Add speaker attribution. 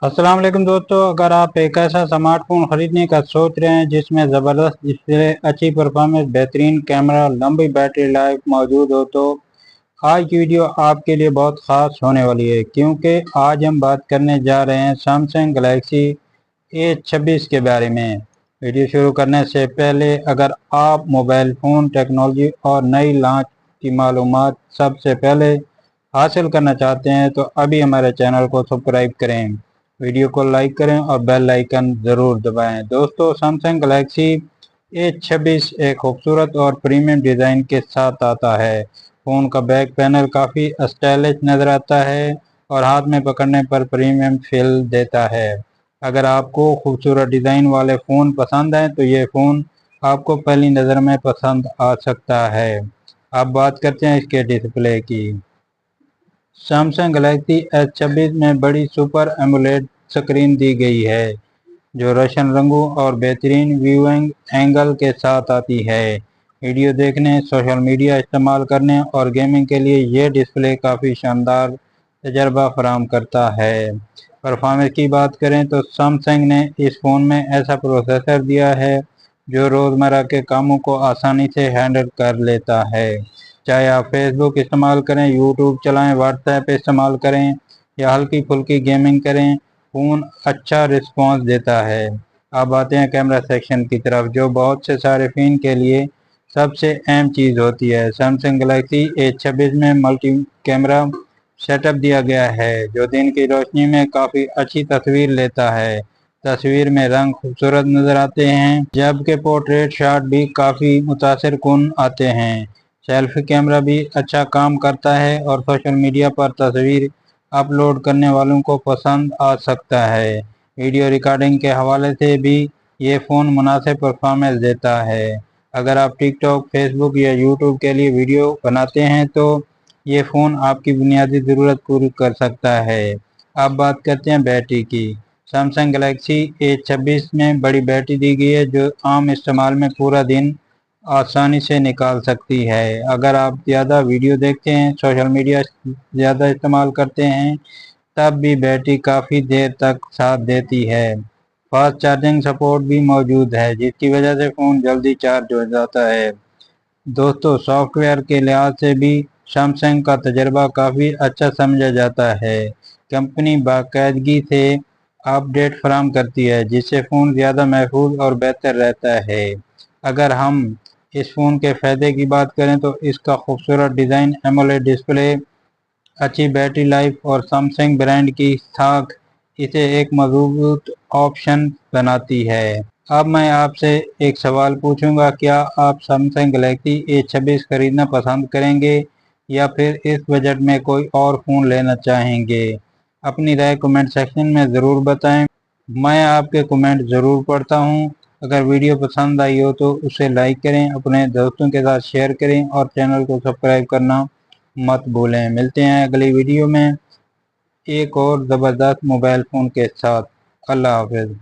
Speaker 1: अस्सलाम वालेकुम दोस्तों, अगर आप एक ऐसा स्मार्टफोन खरीदने का सोच रहे हैं जिसमें ज़बरदस्त डिस्प्ले, अच्छी परफॉर्मेंस, बेहतरीन कैमरा, लंबी बैटरी लाइफ मौजूद हो तो आज की वीडियो आपके लिए बहुत ख़ास होने वाली है, क्योंकि आज हम बात करने जा रहे हैं सैमसंग गैलेक्सी A26 के बारे में। वीडियो शुरू करने से पहले अगर आप मोबाइल फ़ोन टेक्नोलॉजी और नई लॉन्च की मालूमात सबसे पहले हासिल करना चाहते हैं तो अभी हमारे चैनल को सब्सक्राइब करें, वीडियो को लाइक करें और बेल आइकन ज़रूर दबाएं। दोस्तों, सैमसंग गैलेक्सी A26 एक खूबसूरत और प्रीमियम डिज़ाइन के साथ आता है। फ़ोन का बैक पैनल काफ़ी स्टाइलिश नज़र आता है और हाथ में पकड़ने पर प्रीमियम फील देता है। अगर आपको खूबसूरत डिज़ाइन वाले फ़ोन पसंद हैं तो ये फ़ोन आपको पहली नज़र में पसंद आ सकता है। अब बात करते हैं इसके डिस्प्ले की। सैमसंग गैलेक्सी S26 में बड़ी सुपर एमोलेड स्क्रीन दी गई है जो रोशन रंगों और बेहतरीन व्यूइंग एंगल के साथ आती है। वीडियो देखने, सोशल मीडिया इस्तेमाल करने और गेमिंग के लिए ये डिस्प्ले काफ़ी शानदार तजर्बा फराहम करता है। परफॉर्मेंस की बात करें तो सैमसंग ने इस फ़ोन में ऐसा प्रोसेसर दिया है जो रोज़मर्रा के कामों को आसानी से हैंडल कर लेता है। चाहे आप फेसबुक इस्तेमाल करें, यूट्यूब चलाएं, व्हाट्सएप इस्तेमाल करें या हल्की फुल्की गेमिंग करें, फ़ोन अच्छा रिस्पॉन्स देता है। अब आते हैं कैमरा सेक्शन की तरफ, जो बहुत से सार्फिन के लिए सबसे अहम चीज़ होती है। सैमसंग गैलेक्सी A26 में मल्टी कैमरा सेटअप दिया गया है जो दिन की रोशनी में काफ़ी अच्छी तस्वीर लेता है। तस्वीर में रंग खूबसूरत नज़र आते हैं जबकि पोर्ट्रेट शॉट भी काफ़ी मुतासिर कुन आते हैं। सेल्फी कैमरा भी अच्छा काम करता है और सोशल मीडिया पर तस्वीर अपलोड करने वालों को पसंद आ सकता है। वीडियो रिकॉर्डिंग के हवाले से भी ये फ़ोन मुनासिब परफॉर्मेंस देता है। अगर आप टिकटॉक, फेसबुक या यूट्यूब के लिए वीडियो बनाते हैं तो ये फ़ोन आपकी बुनियादी ज़रूरत पूरी कर सकता है। अब बात करते हैं बैटरी की। सैमसंग गैलेक्सी A26 में बड़ी बैटरी दी गई है जो आम इस्तेमाल में पूरा दिन आसानी से निकाल सकती है। अगर आप ज़्यादा वीडियो देखते हैं, सोशल मीडिया ज़्यादा इस्तेमाल करते हैं, तब भी बैटरी काफ़ी देर तक साथ देती है। फास्ट चार्जिंग सपोर्ट भी मौजूद है जिसकी वजह से फ़ोन जल्दी चार्ज हो जाता है। दोस्तों, सॉफ्टवेयर के लिहाज से भी सैमसंग का तजर्बा काफ़ी अच्छा समझा जाता है। कंपनी बाकायदगी से अपडेट फराहम करती है जिससे फ़ोन ज़्यादा महफूज और बेहतर रहता है। अगर हम इस फ़ोन के फ़ायदे की बात करें तो इसका खूबसूरत डिज़ाइन, एमोलेड डिस्प्ले, अच्छी बैटरी लाइफ और सैमसंग ब्रांड की साख इसे एक मजबूत ऑप्शन बनाती है। अब मैं आपसे एक सवाल पूछूंगा, क्या आप सैमसंग गैलेक्सी A26 खरीदना पसंद करेंगे या फिर इस बजट में कोई और फ़ोन लेना चाहेंगे? अपनी राय कमेंट सेक्शन में ज़रूर बताएं, मैं आपके कमेंट ज़रूर पढ़ता हूं। अगर वीडियो पसंद आई हो तो उसे लाइक करें, अपने दोस्तों के साथ शेयर करें और चैनल को सब्सक्राइब करना मत भूलें। मिलते हैं अगली वीडियो में एक और ज़बरदस्त मोबाइल फ़ोन के साथ। अल्लाह हाफ़िज़।